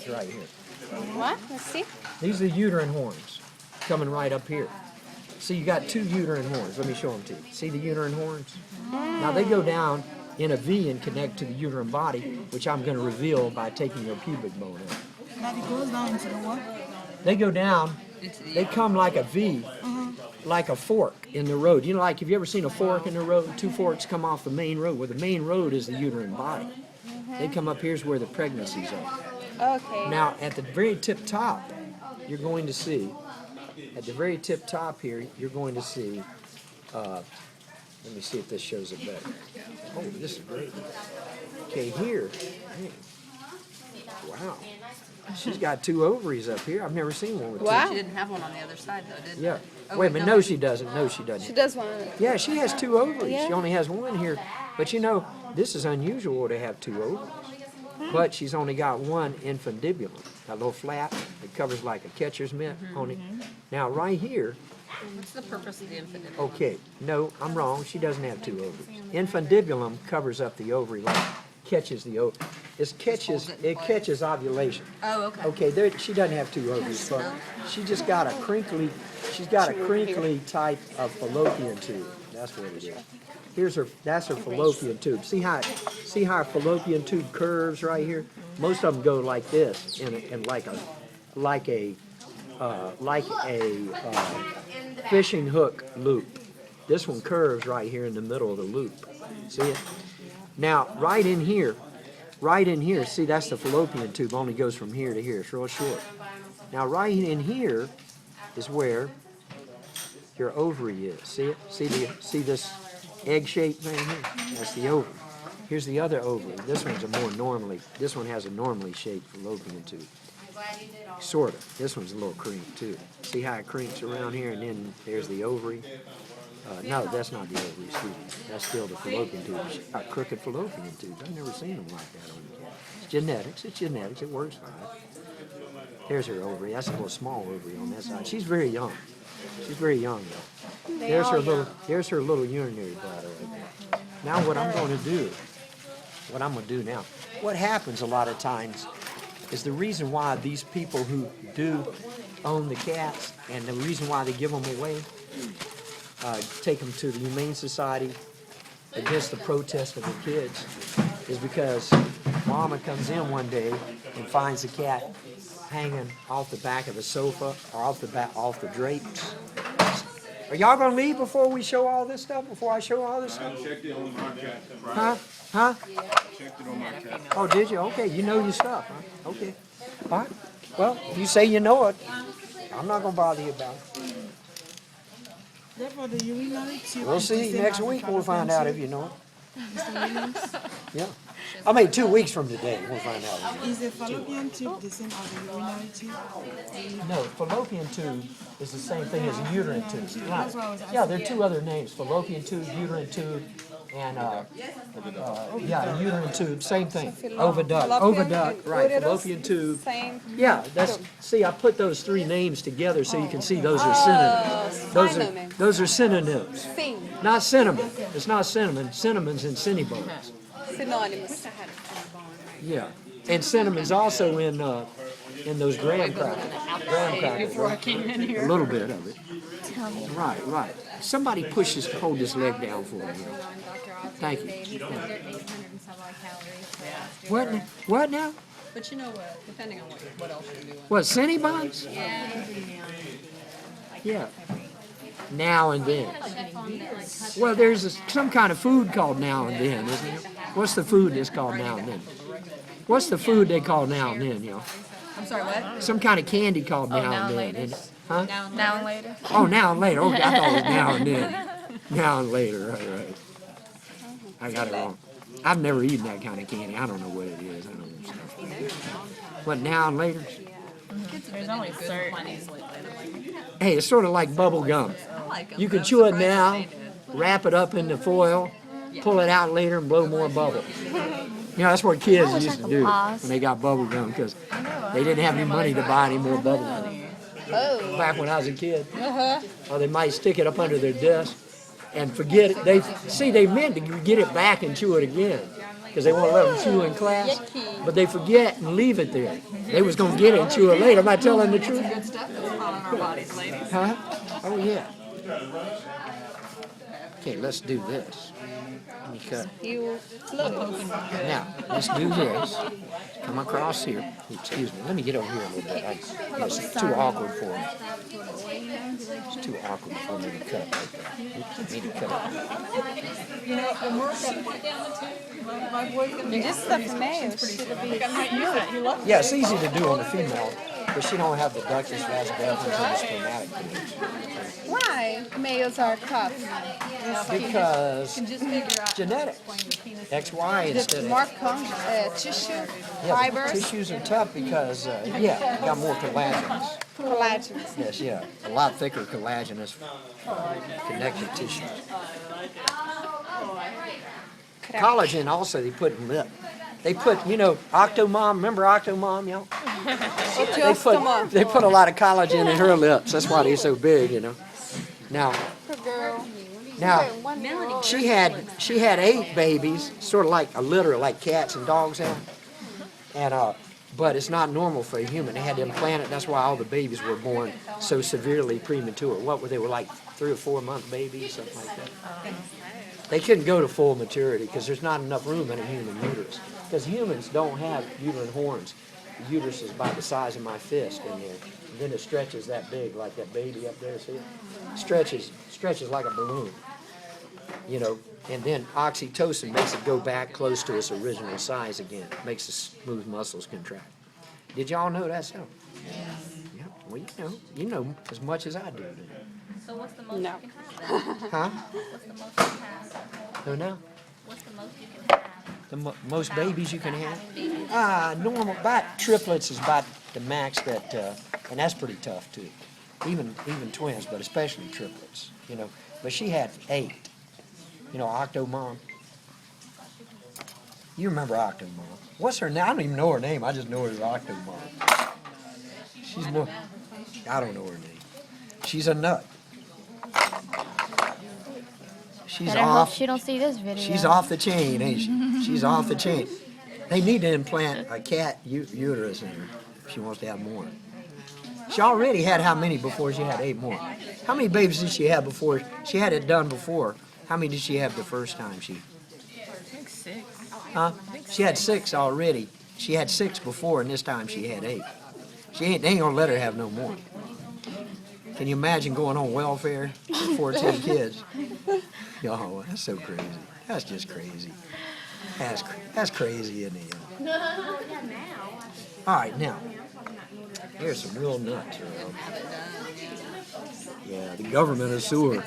horns right here. What? Let's see. These are the uterine horns coming right up here. See, you got two uterine horns. Let me show them to you. See the uterine horns? Now they go down in a V and connect to the uterine body, which I'm going to reveal by taking your pubic bone out. That it goes down into the what? They go down, they come like a V, like a fork in the road. You know, like, have you ever seen a fork in the road? Two forks come off the main road. Well, the main road is the uterine body. They come up, here's where the pregnancies are. Okay. Now, at the very tip top, you're going to see, at the very tip top here, you're going to see, let me see if this shows it better. Oh, this is great. Okay, here, hey, wow. She's got two ovaries up here. I've never seen one with two. Wow. She didn't have one on the other side, though, did Yeah. Oh, Wait a minute, no she doesn't. No she doesn't. She does one. Yeah, she has two ovaries. Yeah. She only has one here. But you know, this is unusual to have two ovaries. But she's only got one infundibulum, that little flap that covers like a catcher's mitt on it. Now, right here, What's the purpose of the infundibulum? okay, no, I'm wrong. She doesn't have two ovaries. Infundibulum covers up the ovary, like catches the ovary. It catches ovulation. Oh, okay. Okay, there, she doesn't have two ovaries, but she just got a crinkly type of fallopian tube. That's what it is. That's her fallopian tube. See how her fallopian tube curves right here? Most of them go like this, in like a fishing hook loop. This one curves right here in the middle of the loop. See it? Now, right in here, see, that's the fallopian tube, only goes from here to here. It's real short. Now, right in here is where your ovary is. See it? See this egg-shaped thing here? That's the ovary. Here's the other ovary. This one has a normally shaped fallopian tube. Sort of. This one's a little crinked too. See how it crinks around here, and then there's the ovary. No, that's not the ovary, excuse me. That's still the fallopian tube. She's got crooked fallopian tubes. I've never seen them like that on the cat. It's genetics. It works fine. There's her ovary. That's a little small ovary on that side. She's very young. She's very young, though. There's her little urinary bladder right there. Now what I'm going to do now, what happens a lot of times is the reason why these people who do own the cats and the reason why they give them away, take them to the Humane Society against the protest of the kids, is because Mama comes in one day and finds the cat hanging off the back of the sofa or off the drapes. Are y'all gonna leave before we show all this stuff? Before I show all this stuff? I checked it on my cat. Huh? Checked it on my cat. Oh, did you? Okay, you know your stuff, huh? Okay. All right. Well, if you say you know it, I'm not gonna bother you about it. Therefore, the urinary tube. We'll is the see same next as the week. We'll find fallopian out if tube. you know it. Mr. Williams, Yeah. I mean, 2 weeks from today, we'll find out. is the fallopian tube the same as the urinary tube? No, fallopian tube is the same thing as a uterine tube. Right. That's what I was Yeah, asking. there are two other names: fallopian tube, uterine tube, and yeah, uterine tube. Same thing. Oviduct. Oviduct. Right. Fallopian tube. Same. Yeah. That's. See, I put those three names together so you can see those are synonyms. Those are synonyms. Same. Not cinnamon. It's not cinnamon. Cinnamon's in Cinnabons. Synonymous. Yeah, and cinnamon's also in those graham crackers. Before I came in here. A little bit of it. Right. Somebody hold this leg down for me. Thank you. What now? But you know what? Depending on what else you're doing. What, Cinnabons? Yeah. Now and then. Well, there's some kind of food called now and then, isn't there? What's the food that's called now and then? What's the food they call now and then, you know? I'm sorry, what? Some kind of candy called now and then. Isn't it? Huh? Now and later. Oh, now and later. Okay, I thought it was now and then. Now and later, right. I got it wrong. I've never eaten that kind of candy. I don't know what it is. I don't know. What, now and later? There's only certain. Hey, it's sort of like bubble gum. You can chew it now, wrap it up in the foil, pull it out later, and blow more bubbles. You know, that's what kids used to do when they got bubble gum, because they didn't have any money to buy any more bubble gum. Back when I was a kid. Or they might stick it up under their desk and forget it. They meant to get it back and chew it again. because they won't let them chew in class. But they forget and leave it there. They was going to get it and chew it later. Am I telling the truth? Good stuff that's on our bodies, ladies. Huh? Oh, yeah. Okay, let's do this. Let me cut. You look. Now, let's do this. Come across here. Excuse me. Let me get over here a little bit. It's too awkward for me. It's too awkward for me to cut right there. Oops, I need to cut it. You know, the work that went down the tube, my boy's gonna be Just the males should be. I might use it. He loves it. Yeah, it's easy to do on the female, but she don't have the ductus vasculitis and the spermatic glands. Why males are tough? Because Just figure out. genetic. XY instead The of... more tissue, Yeah, the fibers, tissues are tough because, yeah, you got more collagens. collagen. Yes, yeah, a lot thicker collagenous connective tissues. Collagen also they put in lip. They put, you know, Octomom. Remember Octomom, y'all? They put a lot of collagen in her lips. That's why they're so big, you know. Now, she had 8 babies, sort of like a litter, like cats and dogs have. And but it's not normal for a human. They had to implant it. That's why all the babies were born so severely premature. What were they? Were like 3 or 4 month babies, something like that. They couldn't go to full maturity because there's not enough room in a human uterus. Because humans don't have uterine horns. The uterus is about the size of my fist in there. And then it stretches that big, like that baby up there. See it? Stretches like a balloon. You know, and then oxytocin makes it go back close to its original size again. Makes the smooth muscles contract. Did y'all know that so? Yeah. Well, you know as much as I do. So what's the most No. you can have? Huh? What's the most you can have? Who now? What's the most you can have? The most babies you can have? Normal, about triplets is about the max that, and that's pretty tough too. Even twins, but especially triplets, you know. But she had 8. You know, Octomom. You remember Octomom. What's her name? I don't even know her name. I just know her as Octomom. She's more, I don't know her name. She's a nut. She's Better hope off. she don't see this video. She's off the chain, ain't she? She's off the chain. They need to implant a cat uterus in her if she wants to have more. She already had how many before she had 8 more? How many babies did she have before? She had it done before. How many did she have the first time she? I think 6. Huh? She had 6 already. She had 6 before, and this time she had 8. They ain't gonna let her have no more. Can you imagine going on welfare with 14 kids? Oh, that's so crazy. That's just crazy. That's crazy, isn't it? All right, now, here's some real nuts. Yeah, the government will sue her.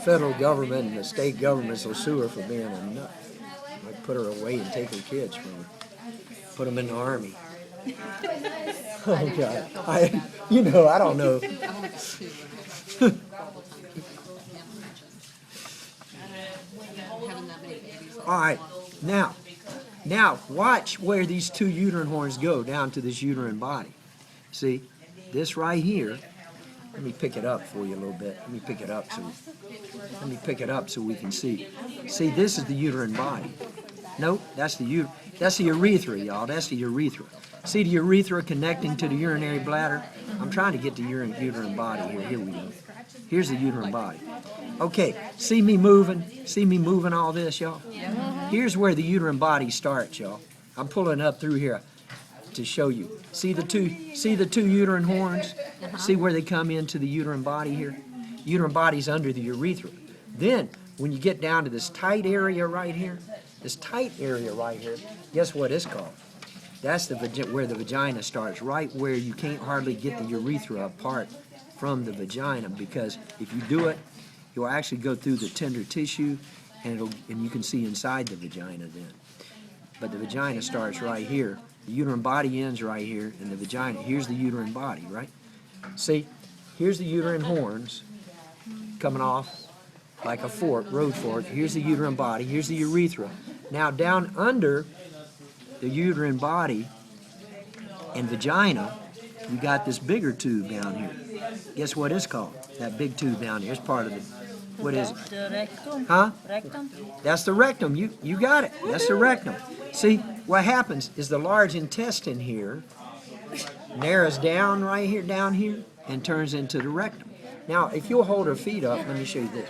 Federal government and the state governments will sue her for being a nut. Like put her away and take her kids from her. Put them in the army. Oh, God. I don't know. All right, now watch where these 2 uterine horns go down to this uterine body. See, this right here. Let me pick it up for you a little bit. Let me pick it up so we can see. See, this is the uterine body. Nope, that's the urethra, y'all. That's the urethra. See the urethra connecting to the urinary bladder? I'm trying to get the uterine body here. Here we go. Here's the uterine body. Okay, see me moving? See me moving all this, y'all? Here's where the uterine body starts, y'all. I'm pulling up through here to show you. See the two uterine horns? See where they come into the uterine body here? Uterine body's under the urethra. Then, when you get down to this tight area right here, guess what it's called? That's where the vagina starts, right where you can't hardly get the urethra apart from the vagina, because if you do it, you'll actually go through the tender tissue, and you can see inside the vagina then. But the vagina starts right here. The uterine body ends right here, and the vagina, here's the uterine body, right? See, here's the uterine horns coming off like a fork, road fork. Here's the uterine body, here's the urethra. Now down under the uterine body and vagina, we got this bigger tube down here. Guess what it's called? That big tube down here. It's part of What is it? The rectum. Huh? Rectum. That's the rectum. You got it. That's the rectum. See, what happens is the large intestine here narrows down right here, down here, and turns into the rectum. Now, if you'll hold her feet up, let me show you this.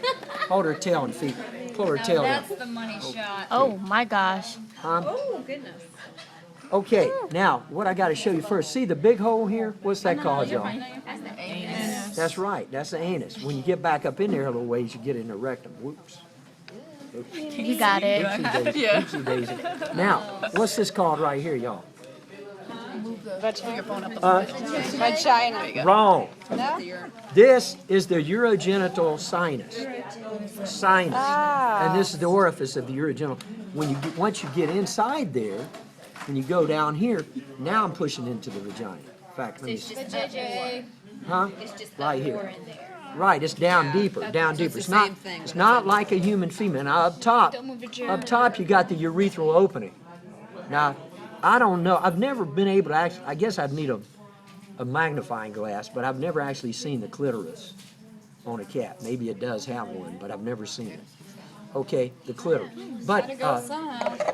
Hold her tail and feet. Pull her tail down. That's the money shot. Oh my gosh. Oh, goodness. Okay, now, what I got to show you first. See the big hole here? What's that called, y'all? That's the anus. That's right. That's the anus. When you get back up in there a little ways, you get in the rectum. Whoops. You got it. Oopsie daisy. Oopsie daisy. Now, what's this called right here, y'all? Vagina. Wrong. This is the urogenital sinus. Sinus. And this is the orifice of the urogenital. Once you get inside there, when you go down here, now I'm pushing into the vagina. In fact, let me see. Huh? Right here. Right, it's down deeper, down deeper. It's not like a human female. Now up top you got the urethral opening. Now, I don't know. I've never been able to actually, I guess I'd need a magnifying glass, but I've never actually seen the clitoris on a cat. Maybe it does have one, but I've never seen it. Okay, the clitoris. But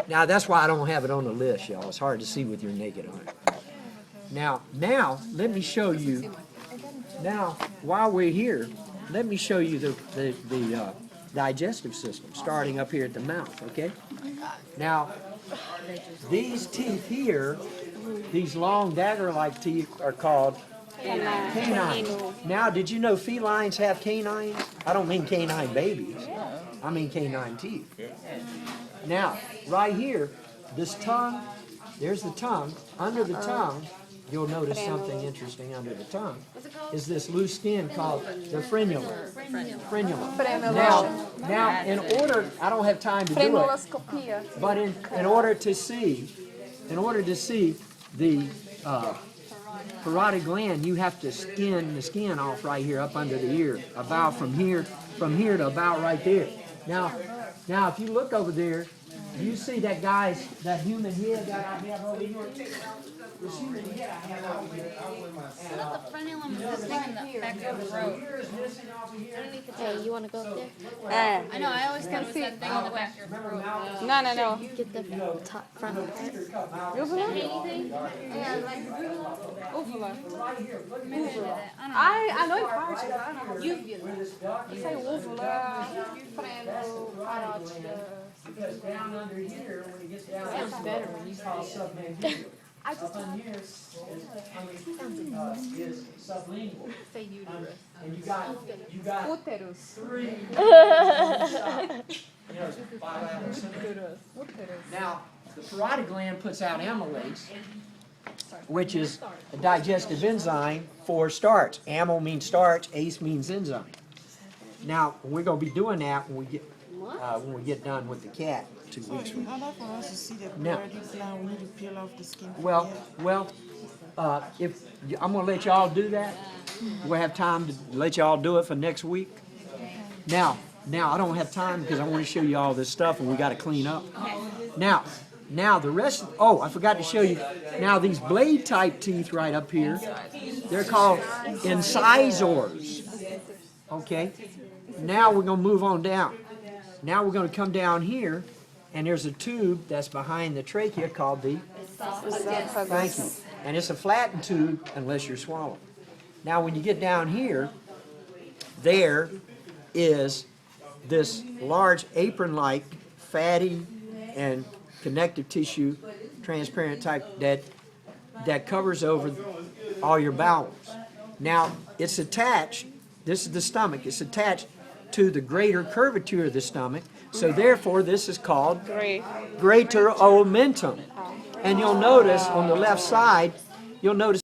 now that's why I don't have it on the list, y'all. It's hard to see with your naked eye. Now, let me show you. Now, while we're here, let me show you the digestive system, starting up here at the mouth, okay? Now, these teeth here, these long dagger-like teeth are called canines. Now, did you know felines have canines? I don't mean canine babies. I mean canine teeth. Now, right here, this tongue, there's the tongue. Under the tongue, you'll notice something interesting under the tongue, is this loose skin called the frenulum. Now, in order, I don't have time to do it, Frenulascopia. but in order to see the parotid gland, you have to skin the skin off right here up under the ear, about from here to about right there. Now, if you look over there, you see that human head that I have over here? This human head I have over here. The frenulum is the thing in the back of the throat. Hey, you want to go up there? I know, I always thought it was that thing in the back of your throat. No. Get the top front part. I know parte, sei uvula, freno, parótida. Because down under here, when it gets down there, it's called submandibular. Up on here is sublingual. And you got Úteros. three. Now, the parotid gland puts out amylase, which is a digestive enzyme for starch. Amyl means starch, ace means enzyme. Now, we're going to be doing that when we get done with the cat 2 weeks from now. In order for us to see the Now- parotid gland, we need to peel off the skin. Well, if I'm going to let y'all do that, we'll have time to let y'all do it for next week. Now I don't have time because I want to show you all this stuff and we got to clean up. Now the rest. I forgot to show you. Now these blade-type teeth right up here, they're called incisors. Okay. Now we're going to move on down. Now we're going to come down here, and there's a tube that's behind the trachea called the thank you. And it's a flattened tube unless you're swallowing. Now when you get down here, there is this large apron-like fatty and connective tissue, transparent type, that covers over all your bowels. Now it's attached, this is the stomach, it's attached to the greater curvature of the stomach, so therefore this is called greater omentum. And you'll notice on the left side, you'll notice